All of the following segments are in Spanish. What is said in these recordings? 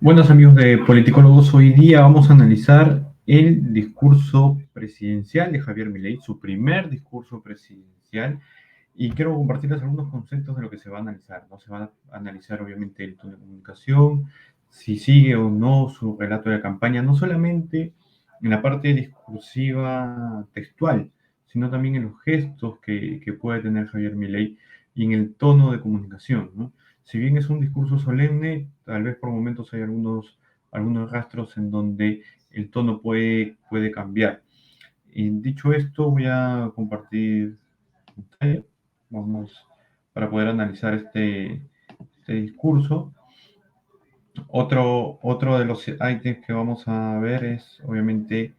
Buenos amigos de Politicólogos, hoy día vamos a analizar el discurso presidencial de Javier Milei, su primer discurso presidencial, y quiero compartirles algunos conceptos de lo que se va a analizar, ¿no? Se va a analizar obviamente el tono de comunicación, si sigue o no su relato de campaña, no solamente en la parte discursiva textual, sino también en los gestos que puede tener Javier Milei y en el tono de comunicación, ¿no? Si bien es un discurso solemne, tal vez por momentos hay algunos rastros en donde el tono puede cambiar. Y dicho esto, voy a compartir pantalla. Vamos para poder analizar este discurso. Otro de los ítems que vamos a ver es, obviamente,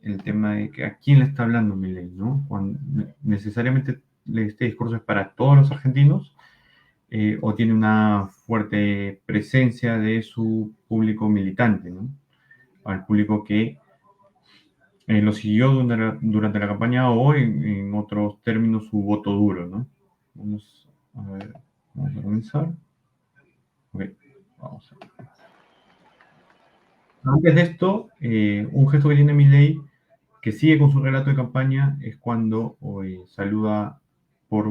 el tema de que a quién le está hablando Milei, ¿no? Necesariamente este discurso es para todos los argentinos, o tiene una fuerte presencia de su público militante, ¿no? Al público que lo siguió durante la campaña o en otros términos su voto duro, ¿no? Vamos a ver, vamos a comenzar. Ok, vamos a ver. Antes de esto, un gesto que tiene Milei que sigue con su relato de campaña es cuando saluda por,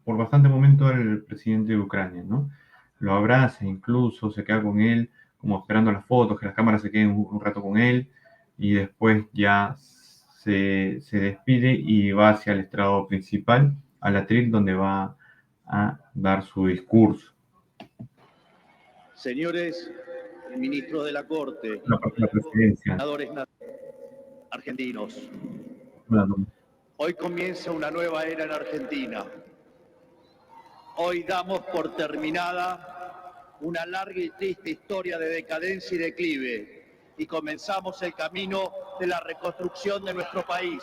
por bastante momento al presidente de Ucrania, ¿no? Lo abraza, incluso se queda con él, como esperando las fotos, que las cámaras se queden un rato con él, y después ya se despide y va hacia el estrado principal, al atril, donde va a dar su discurso. Señores ministros de la Corte, La presidencia. senadores argentinos, Bueno, hoy comienza una nueva era en Argentina. Hoy damos por terminada una larga y triste historia de decadencia y declive y comenzamos el camino de la reconstrucción de nuestro país.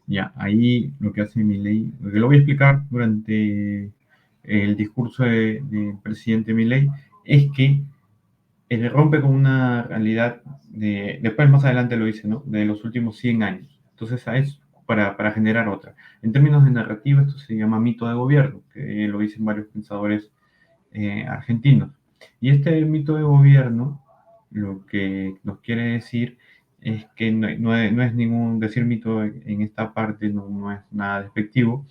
Ya, ahí lo que hace Milei, lo que lo voy a explicar durante el discurso del presidente Milei, es que rompe con una realidad después más adelante lo dice, ¿no? De los últimos 100 años. Entonces, es para generar otra. En términos de narrativa, esto se llama mito de gobierno, que lo dicen varios pensadores argentinos. Y este mito de gobierno, lo que nos quiere decir es que no es ningún decir mito en esta parte, no es nada despectivo,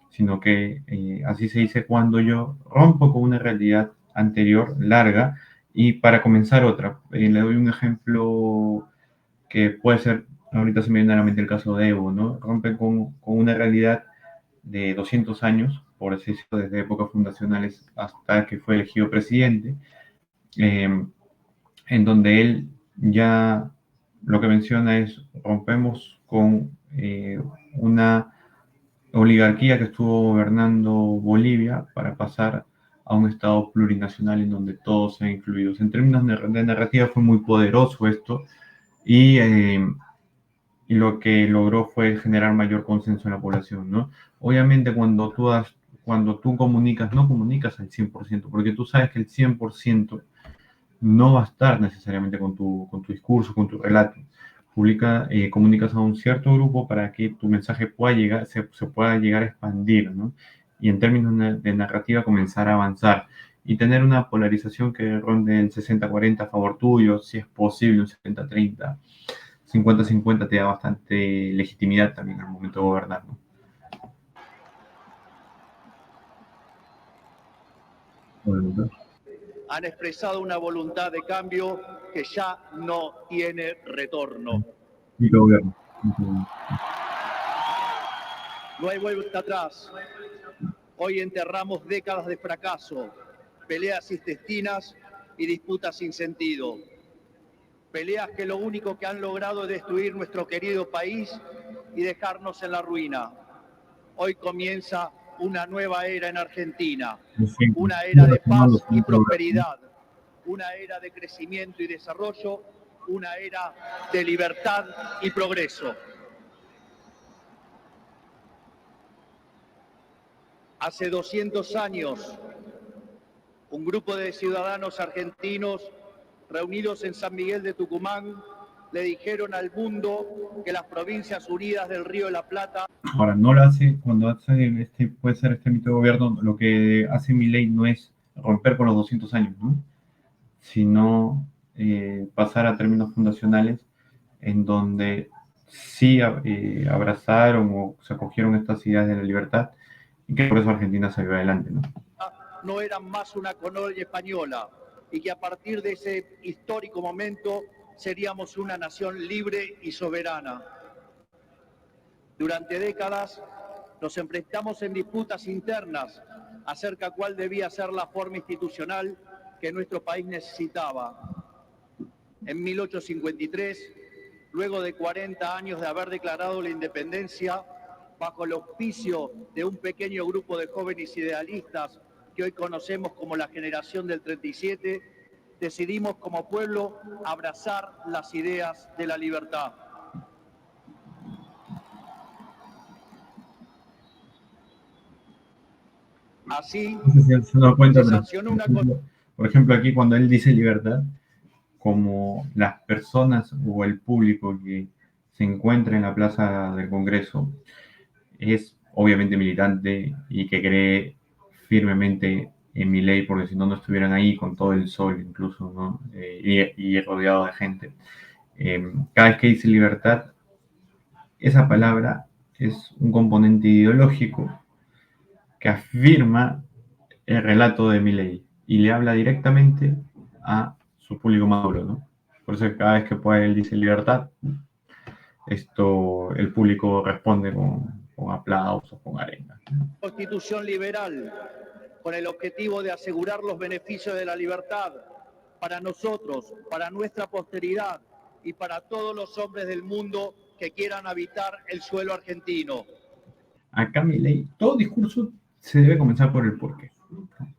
sino que así se dice cuando yo rompo con una realidad anterior larga y para comenzar otra. Le doy un ejemplo que puede ser, ahorita se me viene a la mente el caso de Evo, ¿no? Rompe con una realidad de 200 años, por así decirlo, desde épocas fundacionales hasta que fue elegido presidente, en donde él ya lo que menciona es rompemos con una oligarquía que estuvo gobernando Bolivia para pasar a un estado plurinacional en donde todos sean incluidos. En términos de narrativa fue muy poderoso esto y lo que logró fue generar mayor consenso en la población, ¿no? Obviamente cuando tú comunicas, no comunicas al 100%, porque tú sabes que el 100% no va a estar necesariamente con tu discurso, con tu relato. Comunicas a un cierto grupo para que tu mensaje pueda llegar, se pueda llegar a expandir, ¿no? Y en términos de narrativa comenzar a avanzar y tener una polarización que ronde el 60-40 a favor tuyo, si es posible un 70-30, 50-50 te da bastante legitimidad también al momento de gobernar, ¿no? Han expresado una voluntad de cambio que ya no tiene retorno. Microgobierno. No hay vuelta atrás. Hoy enterramos décadas de fracaso, peleas intestinas y disputas sin sentido. Peleas que lo único que han logrado es destruir nuestro querido país y dejarnos en la ruina. Hoy comienza una nueva era en Argentina, una era de paz y prosperidad, una era de crecimiento y desarrollo, una era de libertad y progreso. Hace 200 años, un grupo de ciudadanos argentinos reunidos en San Miguel de Tucumán le dijeron al mundo que las Provincias Unidas del Río de la Plata... Ahora, no lo hace, cuando hace puede ser este mito de gobierno, lo que hace Milei no es romper con los 200 años, ¿no? Sino pasar a términos fundacionales en donde sí abrazaron o se acogieron estas ideas de la libertad y que por eso Argentina salió adelante, ¿no? No eran más una colonia española y que a partir de ese histórico momento seríamos una nación libre y soberana. Durante décadas nos enfrentamos en disputas internas acerca de cuál debía ser la forma institucional que nuestro país necesitaba. En 1853, luego de 40 años de haber declarado la independencia, bajo el auspicio de un pequeño grupo de jóvenes idealistas que hoy conocemos como la generación del 37, decidimos como pueblo abrazar las ideas de la libertad. Así, No sé si se han dado cuenta, se pero sancionó una por ejemplo, aquí cuando él dice libertad, como las personas o el público que se encuentra en la plaza del Congreso es obviamente militante y que cree firmemente en Milei, porque si no, no estuvieran ahí con todo el sol incluso, ¿no? Y rodeado de gente. Cada vez que dice libertad, esa palabra es un componente ideológico que afirma el relato de Milei y le habla directamente a su público maduro, ¿no? Por eso cada vez que puede él dice libertad, el público responde con aplausos, con arengas. Constitución liberal con el objetivo de asegurar los beneficios de la libertad para nosotros, para nuestra posteridad y para todos los hombres del mundo que quieran habitar el suelo argentino. Acá Milei, todo discurso se debe comenzar por el porqué.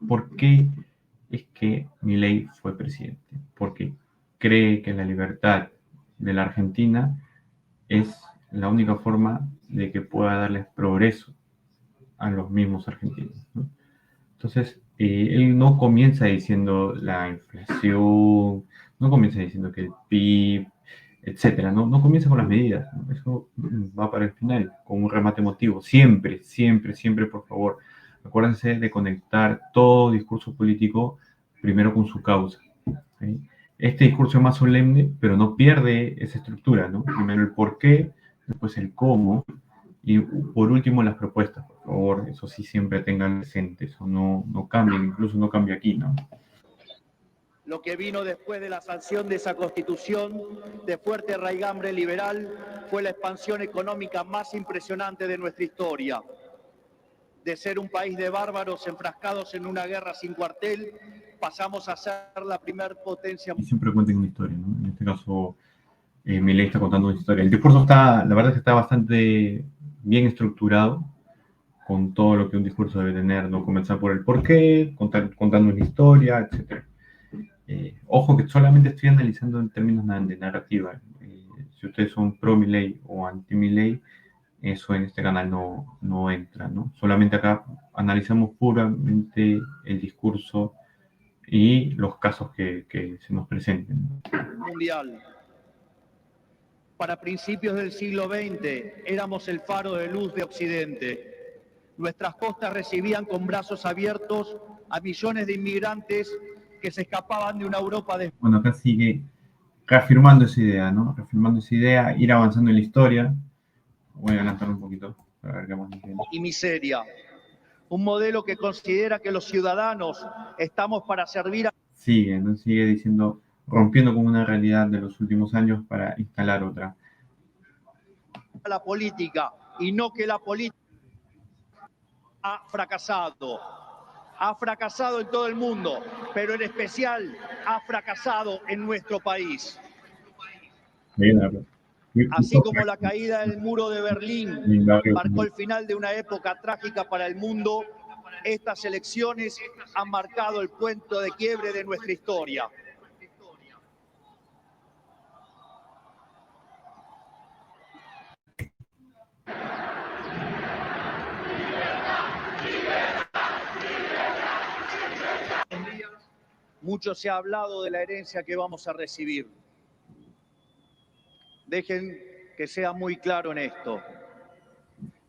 ¿Por qué es que Milei fue presidente? Porque cree que la libertad de la Argentina es la única forma de que pueda darles progreso a los mismos argentinos, ¿no? Entonces, él no comienza diciendo la inflación, no comienza diciendo que el PIB, etcétera, no comienza con las medidas, ¿no? Eso va para el final, con un remate emotivo. Siempre, siempre, siempre, por favor, acuérdense de conectar todo discurso político primero con su causa, ¿sí? Este discurso es más solemne, pero no pierde esa estructura, ¿no? Primero el por qué, después el cómo, y por último, las propuestas, por favor, eso sí siempre tengan presente, eso no cambia, incluso no cambia aquí, ¿no? Lo que vino después de la sanción de esa constitución de fuerte raigambre liberal fue la expansión económica más impresionante de nuestra historia. De ser un país de bárbaros enfrascados en una guerra sin cuartel, pasamos a ser la primer potencia. Y siempre cuenten una historia, ¿no? En este caso, Milei está contando una historia. El discurso está, la verdad es que está bastante bien estructurado, con todo lo que un discurso debe tener, ¿no? Comenzar por el porqué, contando una historia, etc. Ojo que solamente estoy analizando en términos de narrativa. Si ustedes son pro Milei o anti Milei, eso en este canal no entra, ¿no? Solamente acá analizamos puramente el discurso y los casos que se nos presenten. Mundial. Para principios del siglo XX éramos el faro de luz de Occidente. Nuestras costas recibían con brazos abiertos a millones de inmigrantes que se escapaban de una Europa de... Bueno, acá sigue reafirmando esa idea, ¿no? Reafirmando esa idea, ir avanzando en la historia. Voy a adelantar un poquito para ver qué más entiendo. Y miseria. Un modelo que considera que los ciudadanos estamos para servir a... Sigue, ¿no? Sigue diciendo, rompiendo con una realidad de los últimos años para instalar otra. la política y no que la política ha fracasado. Ha fracasado en todo el mundo, pero en especial ha fracasado en nuestro país. Así como la caída del muro de Berlín marcó el final de una época trágica para el mundo, estas elecciones han marcado el punto de quiebre de nuestra historia. Mucho se ha hablado de la herencia que vamos a recibir. Dejen que sea muy claro en esto.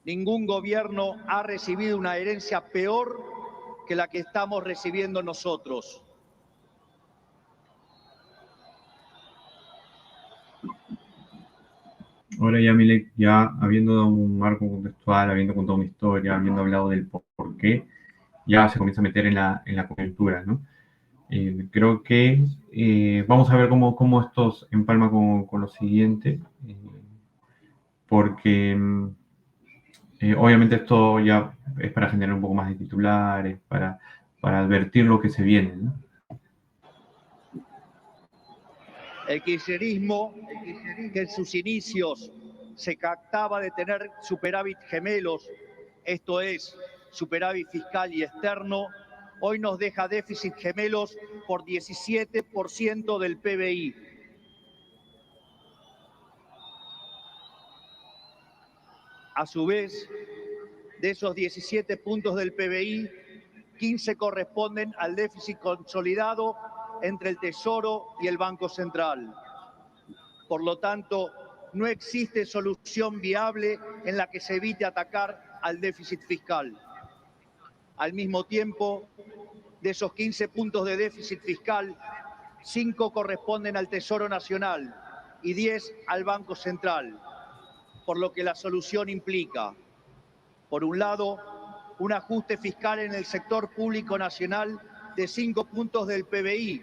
Ningún gobierno ha recibido una herencia peor que la que estamos recibiendo nosotros. Ahora ya Milei, ya habiendo dado un marco contextual, habiendo contado una historia, habiendo hablado del por qué, ya se comienza a meter en la coyuntura, ¿no? Creo que vamos a ver cómo esto empalma con lo siguiente, porque obviamente esto ya es para generar un poco más de titulares, para advertir lo que se viene, ¿no? El kirchnerismo, que en sus inicios se captaba de tener superávit gemelos, esto es, superávit fiscal y externo, hoy nos deja déficit gemelos por 17% del PBI. A su vez, de esos 17 puntos del PBI, 15 corresponden al déficit consolidado entre el Tesoro y el Banco Central. Por lo tanto, no existe solución viable en la que se evite atacar al déficit fiscal. Al mismo tiempo, de esos 15 puntos de déficit fiscal, 5 corresponden al Tesoro Nacional y 10 al Banco Central, por lo que la solución implica, por un lado, un ajuste fiscal en el sector público nacional de 5 puntos del PBI,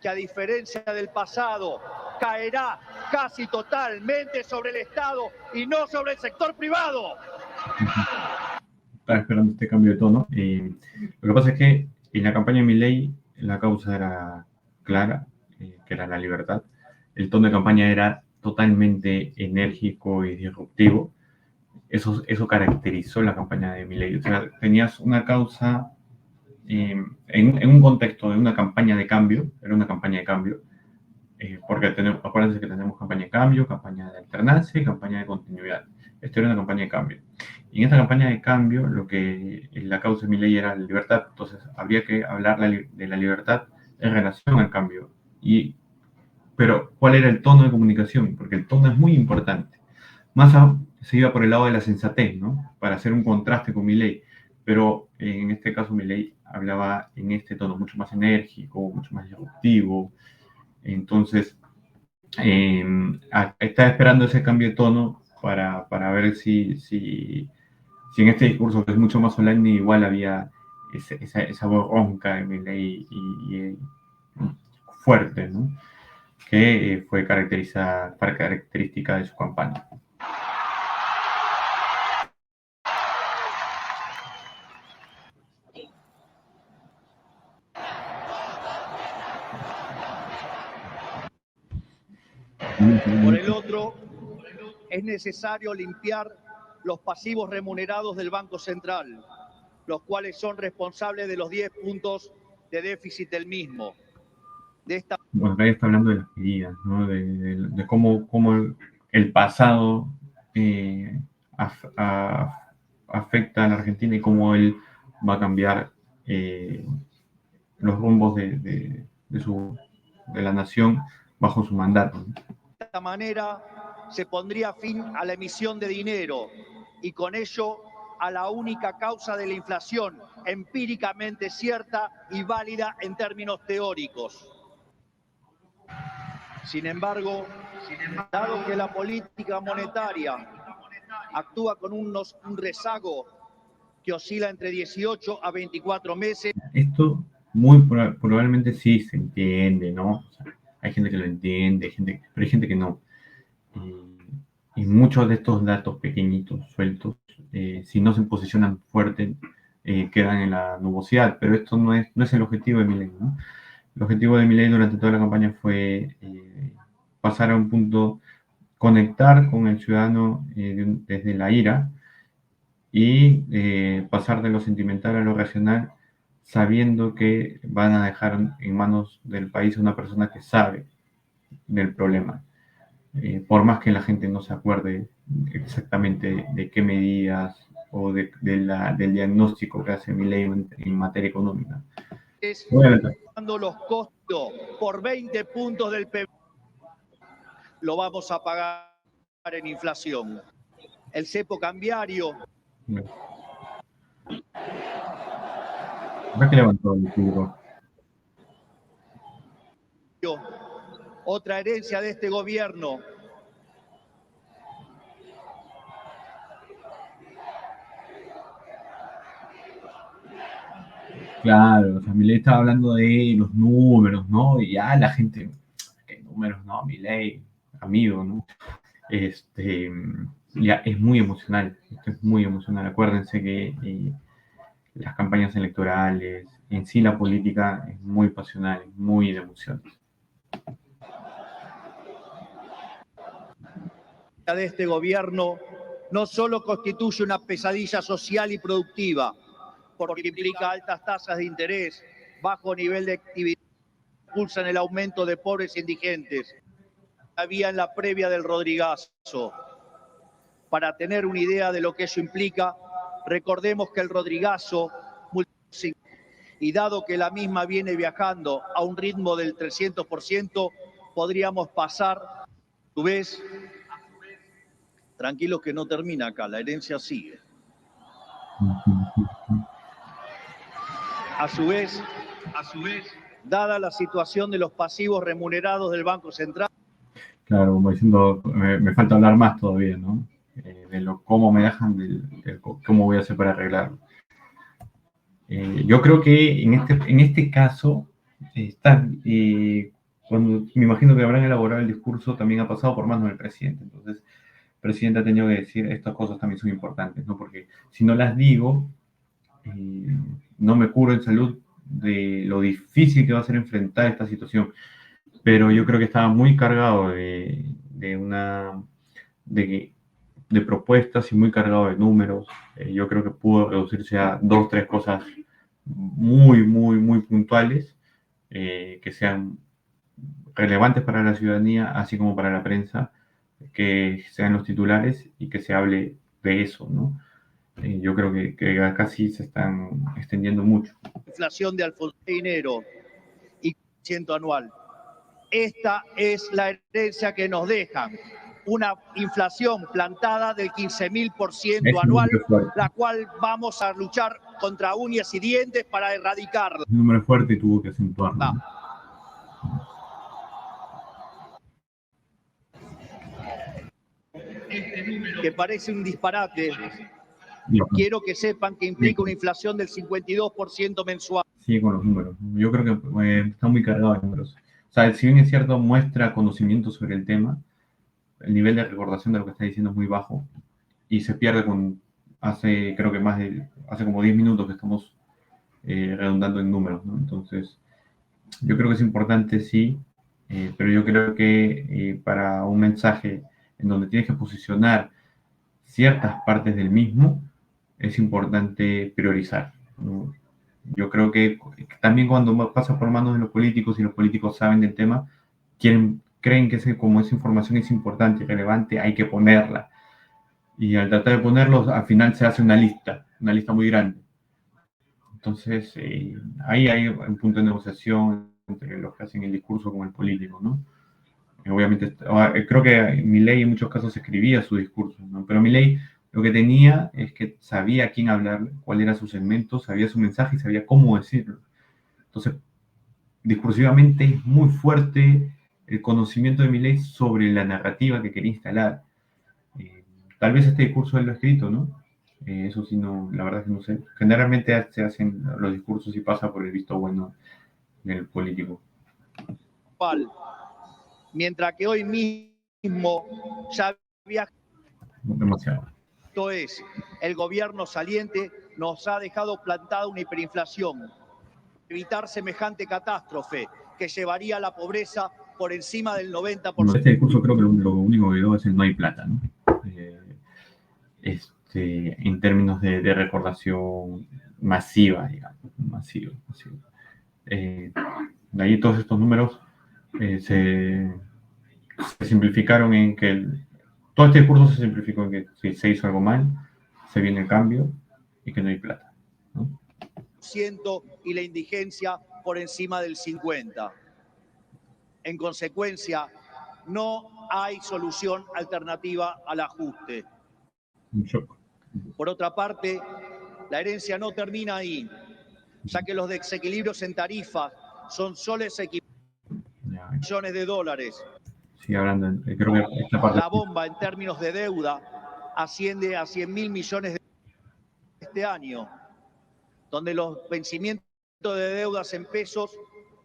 que a diferencia del pasado, caerá casi totalmente sobre el Estado y no sobre el sector privado. Estaba esperando este cambio de tono. Lo que pasa es que en la campaña de Milei la causa era clara, que era la libertad. El tono de campaña era totalmente enérgico y disruptivo. Eso caracterizó la campaña de Milei. O sea, tenías una causa en un contexto de una campaña de cambio, era una campaña de cambio, porque acuérdense que tenemos campaña de cambio, campaña de alternancia y campaña de continuidad. Esta era una campaña de cambio. Y en esta campaña de cambio, lo que la causa de Milei era la libertad. Entonces, habría que hablar de la libertad en relación al cambio. Pero, ¿cuál era el tono de comunicación? Porque el tono es muy importante. Massa se iba por el lado de la sensatez, ¿no? Para hacer un contraste con Milei. Pero en este caso, Milei hablaba en este tono mucho más enérgico, mucho más disruptivo. Entonces, estaba esperando ese cambio de tono para ver si en este discurso, que es mucho más solemne, igual había esa voz ronca de Milei y fuerte, ¿no? Que fue característica de su campaña. Por el otro, es necesario limpiar los pasivos remunerados del Banco Central, los cuales son responsables de los 10 puntos de déficit del mismo. Bueno, acá ya está hablando de las medidas, ¿no? De cómo el pasado afecta a la Argentina y cómo él va a cambiar los rumbos de la nación bajo su mandato. De esta manera se pondría fin a la emisión de dinero y con ello a la única causa de la inflación empíricamente cierta y válida en términos teóricos. Sin embargo, dado que la política monetaria actúa con un rezago que oscila entre 18 a 24 meses. Esto muy probablemente sí se entiende, ¿no? O sea, hay gente que lo entiende, pero hay gente que no. Y muchos de estos datos pequeñitos, sueltos, si no se posicionan fuerte, quedan en la nubosidad. Pero esto no es el objetivo de Milei, ¿no? El objetivo de Milei durante toda la campaña fue pasar a un punto, conectar con el ciudadano desde la ira y pasar de lo sentimental a lo racional, sabiendo que van a dejar en manos del país a una persona que sabe del problema. Por más que la gente no se acuerde exactamente de qué medidas o del diagnóstico que hace Milei en materia económica. Cuando los costos por 20 puntos del PIB lo vamos a pagar en inflación. El cepo cambiario. ¿Ves que levantó el tiro? Otra herencia de este gobierno. Claro, o sea, Milei estaba hablando de los números, ¿no? Y ya la gente, ¿qué números? No, Milei, amigo, ¿no? Ya es muy emocional, esto es muy emocional. Acuérdense que las campañas electorales, en sí la política es muy pasional, es muy de emociones. De este gobierno no solo constituye una pesadilla social y productiva, porque implica altas tasas de interés, bajo nivel de actividad, impulsan el aumento de pobres e indigentes. Había en la previa del Rodrigazo. Para tener una idea de lo que eso implica, recordemos que el Rodrigazo, y dado que la misma viene viajando a un ritmo del 300%, podríamos pasar, a su vez, tranquilos que no termina acá, la herencia sigue. A su vez, dada la situación de los pasivos remunerados del Banco Central. Claro, como diciendo, me falta hablar más todavía, ¿no? De cómo me dejan, cómo voy a hacer para arreglarlo. Yo creo que en este caso, cuando me imagino que habrán elaborado el discurso, también ha pasado por manos del presidente. Entonces, el presidente ha tenido que decir, estas cosas también son importantes, ¿no? Porque si no las digo, no me curo en salud de lo difícil que va a ser enfrentar esta situación. Pero yo creo que estaba muy cargado de propuestas y muy cargado de números. Yo creo que pudo reducirse a 2, 3 cosas muy, muy, muy puntuales, que sean relevantes para la ciudadanía, así como para la prensa, que sean los titulares y que se hable de eso, ¿no? Yo creo que acá sí se están extendiendo mucho. Inflación de Alfonso dinero y ciento anual. Esta es la herencia que nos dejan. Una inflación plantada del 15.000% anual, la cual vamos a luchar contra uñas y dientes para erradicarla. Un número fuerte y tuvo que acentuarlo. Que parece un disparate. Quiero que sepan que implica una inflación del 52% mensual. Sí, con los números. Yo creo que está muy cargado de números. O sea, si bien es cierto, muestra conocimiento sobre el tema, el nivel de recordación de lo que está diciendo es muy bajo y se pierde hace como 10 minutos que estamos redundando en números, ¿no? Entonces, yo creo que es importante, sí, pero yo creo que para un mensaje en donde tienes que posicionar ciertas partes del mismo, es importante priorizar, ¿no? Yo creo que también cuando pasa por manos de los políticos y los políticos saben del tema, creen que como esa información es importante y relevante, hay que ponerla. Y al tratar de ponerlos, al final se hace una lista muy grande. Entonces, ahí hay un punto de negociación entre los que hacen el discurso con el político, ¿no? Obviamente, creo que Milei en muchos casos escribía su discurso, ¿no? Pero Milei lo que tenía es que sabía a quién hablarle, cuál era su segmento, sabía su mensaje y sabía cómo decirlo. Entonces, discursivamente es muy fuerte el conocimiento de Milei sobre la narrativa que quería instalar. Tal vez este discurso él lo ha escrito, ¿no? Eso sí, no, la verdad es que no sé. Generalmente se hacen los discursos y pasa por el visto bueno del político. Mientras que hoy mismo ya había... Demasiado. Esto es, el gobierno saliente nos ha dejado plantada una hiperinflación. Evitar semejante catástrofe que llevaría a la pobreza por encima del 90%. Este discurso creo que lo único que veo es el no hay plata, ¿no? En términos de recordación masiva, digamos, masivo. De ahí todos estos números se simplificaron en que todo este discurso se simplificó en que si se hizo algo mal, se viene el cambio y que no hay plata, ¿no? Y la indigencia por encima del 50%. En consecuencia, no hay solución alternativa al ajuste. Un shock. Por otra parte, la herencia no termina ahí. ya que los desequilibrios en tarifas son soles millones de dólares. Sí, hablando, creo que esta parte... La bomba en términos de deuda asciende a 100.000 millones de este año, donde los vencimientos de deudas en pesos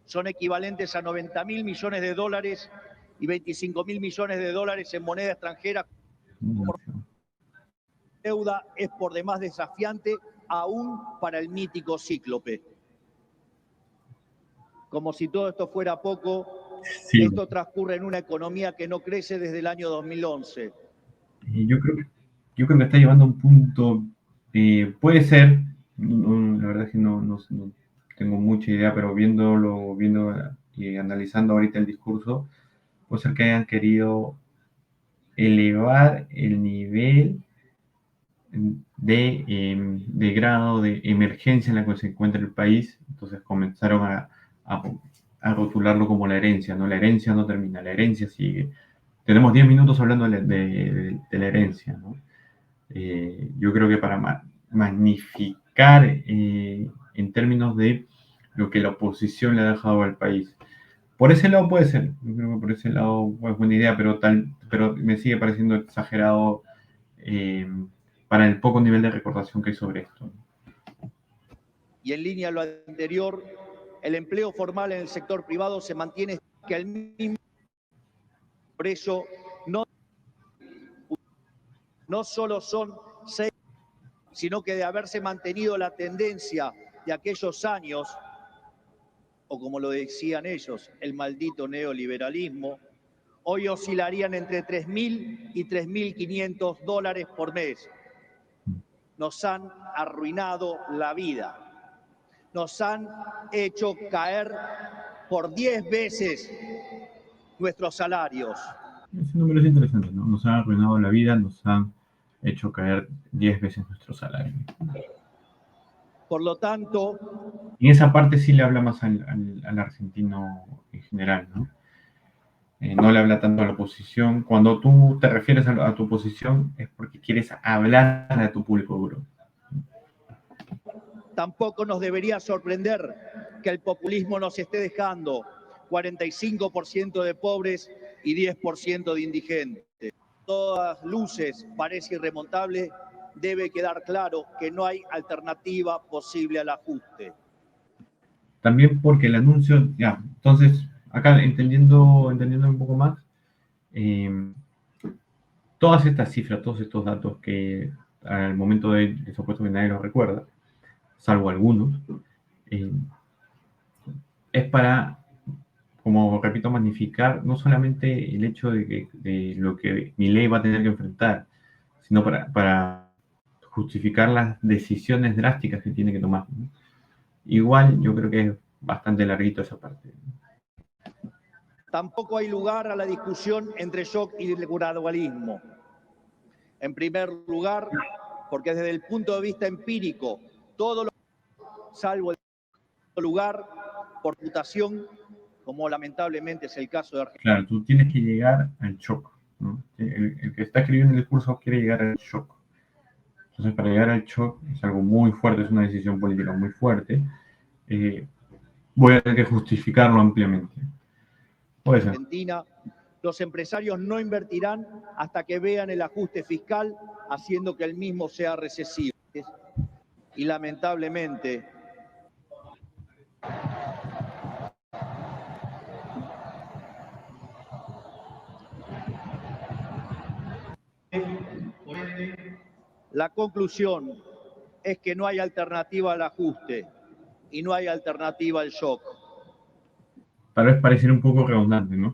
son equivalentes a 90.000 millones de dólares y 25.000 millones de dólares en moneda extranjera. La deuda es por demás desafiante aún para el mítico Cíclope. Como si todo esto fuera poco, sí. Esto transcurre en una economía que no crece desde el año 2011. Yo creo que está llevando a un punto, puede ser, la verdad es que no tengo mucha idea, pero viendo y analizando ahorita el discurso, puede ser que hayan querido elevar el nivel de grado de emergencia en la que se encuentra el país. Entonces comenzaron a rotularlo como la herencia, ¿no? La herencia no termina, la herencia sigue. Tenemos 10 minutos hablando de la herencia, ¿no? Yo creo que para magnificar en términos de lo que la oposición le ha dejado al país. Por ese lado puede ser, yo creo que por ese lado es buena idea, pero me sigue pareciendo exagerado para el poco nivel de recordación que hay sobre esto. Y en línea a lo anterior, el empleo formal en el sector privado se mantiene que al mismo. Por eso no solo son 6, sino que de haberse mantenido la tendencia de aquellos años, o como lo decían ellos, el maldito neoliberalismo, hoy oscilarían entre 3.000 y 3.500 dólares por mes. Nos han arruinado la vida. Nos han hecho caer por 10 veces nuestros salarios. Ese número es interesante, ¿no? Nos han arruinado la vida, nos han hecho caer 10 veces nuestro salario. Por lo tanto... En esa parte sí le habla más al argentino en general, ¿no? No le habla tanto a la oposición. Cuando tú te refieres a tu oposición es porque quieres hablar a tu público duro. Tampoco nos debería sorprender que el populismo nos esté dejando 45% de pobres y 10% de indigentes. Todas luces parece irremontable, debe quedar claro que no hay alternativa posible al ajuste. También porque el anuncio, ya, entonces, acá entendiendo un poco más, todas estas cifras, todos estos datos que al momento de supuesto que nadie los recuerda, salvo algunos, es para, como repito, magnificar no solamente el hecho de lo que Milei va a tener que enfrentar, sino para justificar las decisiones drásticas que tiene que tomar, ¿no? Igual yo creo que es bastante larguito esa parte. Tampoco hay lugar a la discusión entre shock y el gradualismo. En primer lugar, porque desde el punto de vista empírico, todo lo salvo el lugar por reputación, como lamentablemente es el caso de Argentina. Claro, tú tienes que llegar al shock, ¿no? El que está escribiendo el discurso quiere llegar al shock. Entonces, para llegar al shock es algo muy fuerte, es una decisión política muy fuerte. Voy a tener que justificarlo ampliamente. Puede ser. Argentina, los empresarios no invertirán hasta que vean el ajuste fiscal, haciendo que el mismo sea recesivo. Y lamentablemente, la conclusión es que no hay alternativa al ajuste y no hay alternativa al shock. Tal vez pareciera un poco redundante, ¿no?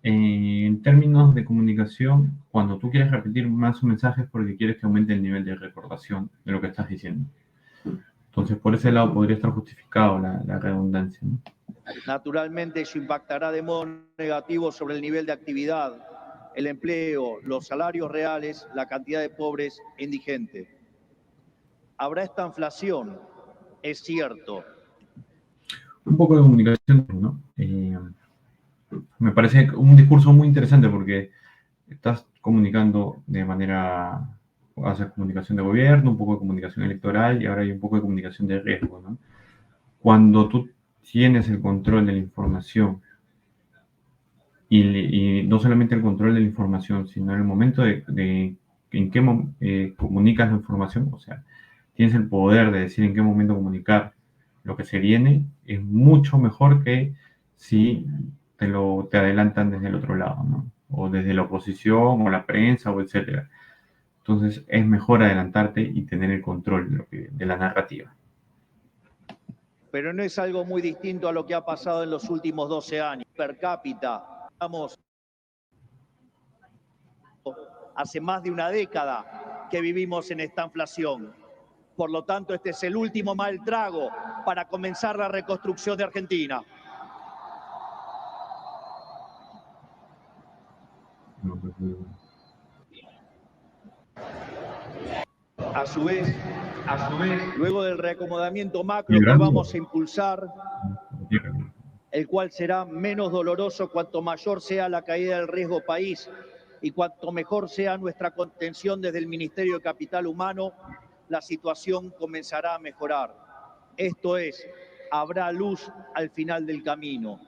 En términos de comunicación, cuando tú quieres repetir más un mensaje es porque quieres que aumente el nivel de recordación de lo que estás diciendo. Entonces, por ese lado podría estar justificado la redundancia, ¿no? Naturalmente, eso impactará de modo negativo sobre el nivel de actividad, el empleo, los salarios reales, la cantidad de pobres e indigentes. Habrá esta inflación, es cierto. Un poco de comunicación, ¿no? Me parece un discurso muy interesante porque estás comunicando de manera haces comunicación de gobierno, un poco de comunicación electoral y ahora hay un poco de comunicación de riesgo, ¿no? Cuando tú tienes el control de la información y no solamente el control de la información, sino en el momento de en qué comunicas la información, o sea, tienes el poder de decir en qué momento comunicar lo que se viene, es mucho mejor que si te adelantan desde el otro lado, ¿no? O desde la oposición, o la prensa, o etcétera. Entonces es mejor adelantarte y tener el control de la narrativa. Pero no es algo muy distinto a lo que ha pasado en los últimos 12 años. Per cápita, estamos hace más de una década que vivimos en esta inflación. Por lo tanto, este es el último mal trago para comenzar la reconstrucción de Argentina. A su vez, luego del reacomodamiento macro que vamos a impulsar, el cual será menos doloroso cuanto mayor sea la caída del riesgo país y cuanto mejor sea nuestra contención desde el Ministerio de Capital Humano, la situación comenzará a mejorar. Esto es, habrá luz al final del camino.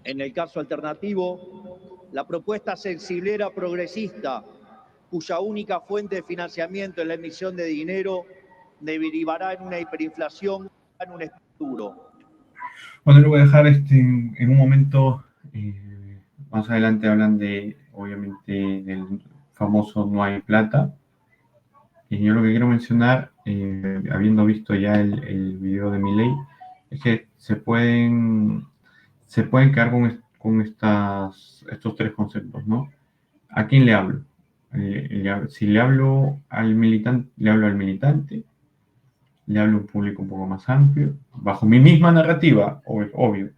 En el caso alternativo, la propuesta sensiblera progresista, cuya única fuente de financiamiento es la emisión de dinero, derivará en una hiperinflación, en un duro. Bueno, lo voy a dejar en un momento. Más adelante hablan de, obviamente, del famoso no hay plata. Y yo lo que quiero mencionar, habiendo visto ya el video de Milei, es que se pueden quedar con estos tres conceptos, ¿no? ¿A quién le hablo? Si le hablo al militante, le hablo al militante, le hablo a un público un poco más amplio, bajo mi misma narrativa, obvio,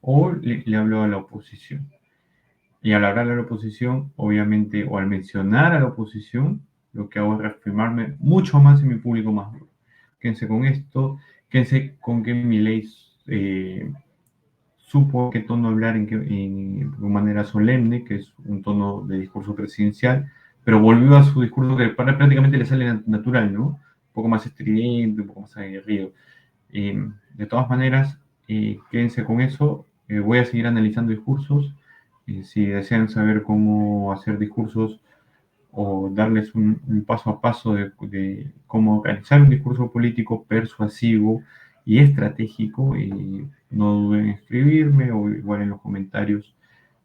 o le hablo a la oposición. Y al hablar a la oposición, obviamente, o al mencionar a la oposición, lo que hago es reafirmarme mucho más en mi público más duro. Quédense con esto, quédense con que Milei supo qué tono hablar de manera solemne, que es un tono de discurso presidencial, pero volvió a su discurso que prácticamente le sale natural, ¿no? Un poco más estridente, un poco más aguerrido. De todas maneras, quédense con eso. Voy a seguir analizando discursos. Si desean saber cómo hacer discursos o darles un paso a paso de cómo realizar un discurso político persuasivo y estratégico, no duden en escribirme o igual en los comentarios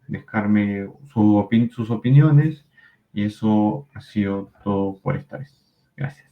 dejarme sus opiniones, y eso ha sido todo por esta vez. Gracias.